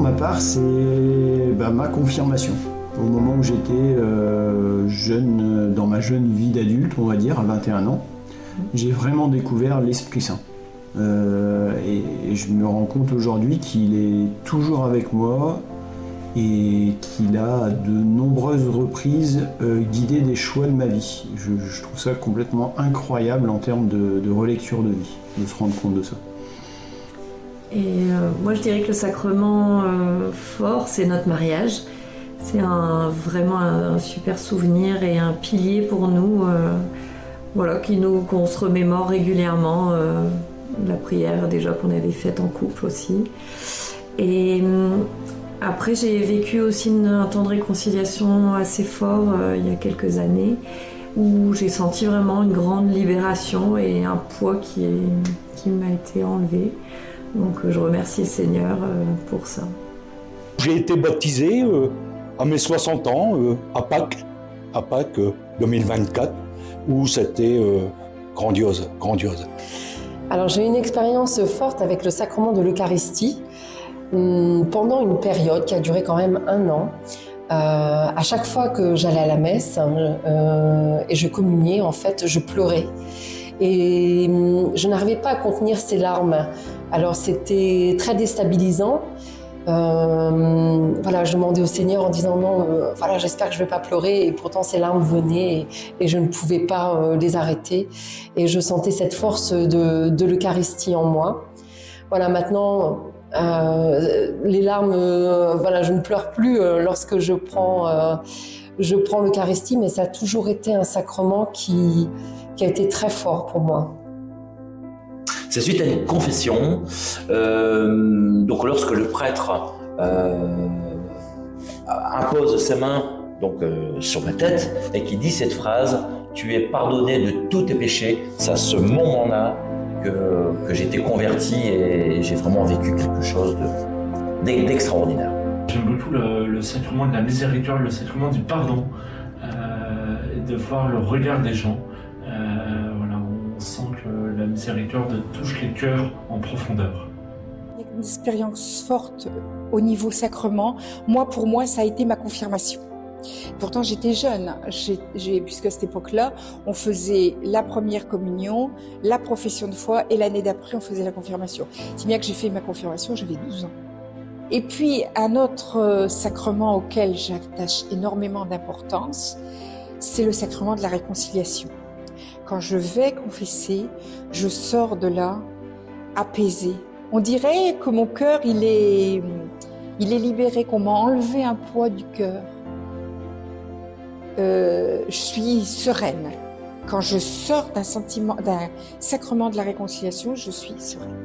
ma part, c'est ma confirmation. Au moment où j'étais jeune, dans ma jeune vie d'adulte, on va dire, à 21 ans, j'ai vraiment découvert l'Esprit Saint. Et je me rends compte aujourd'hui qu'il est toujours avec moi et qu'il a à de nombreuses reprises guidé des choix de ma vie. Je trouve ça complètement incroyable en termes de relecture de vie, de se rendre compte de ça. Et moi je dirais que le sacrement fort, c'est notre mariage. C'est vraiment un super souvenir et un pilier pour nous, qu'on se remémore régulièrement. La prière déjà qu'on avait faite en couple aussi. Et après j'ai vécu aussi un temps de réconciliation assez fort il y a quelques années, où j'ai senti vraiment une grande libération et un poids qui m'a été enlevé. Donc je remercie le Seigneur pour ça. J'ai été baptisé à mes 60 ans, à Pâques 2024, où c'était grandiose. Alors j'ai eu une expérience forte avec le sacrement de l'Eucharistie pendant une période qui a duré quand même 1 an. À chaque fois que j'allais à la messe et je communiais, en fait, je pleurais. Et je n'arrivais pas à contenir ces larmes. Alors c'était très déstabilisant. Je demandais au Seigneur en disant non, j'espère que je ne vais pas pleurer, et pourtant ces larmes venaient et je ne pouvais pas les arrêter, et je sentais cette force de l'Eucharistie en moi. Voilà, maintenant les larmes, je ne pleure plus lorsque je prends l'Eucharistie, mais ça a toujours été un sacrement qui a été très fort pour moi. C'est suite à une confession, donc lorsque le prêtre impose ses mains sur ma tête et qui dit cette phrase « Tu es pardonné de tous tes péchés », c'est à ce moment-là que j'ai été converti et j'ai vraiment vécu quelque chose d'extraordinaire. J'aime beaucoup le sacrement de la miséricorde, le sacrement du pardon, et de voir le regard des gens. On sent que la miséricorde touche les cœurs en profondeur. Il y a une expérience forte au niveau sacrement. Pour moi, ça a été ma confirmation. Pourtant, j'étais jeune, puisqu'à cette époque-là, on faisait la première communion, la profession de foi, et l'année d'après, on faisait la confirmation. Si bien que j'ai fait ma confirmation, j'avais 12 ans. Et puis, un autre sacrement auquel j'attache énormément d'importance, c'est le sacrement de la réconciliation. Quand je vais confesser, je sors de là apaisée. On dirait que mon cœur, il est libéré, qu'on m'a enlevé un poids du cœur. Je suis sereine. Quand je sors d'un sacrement de la réconciliation, je suis sereine.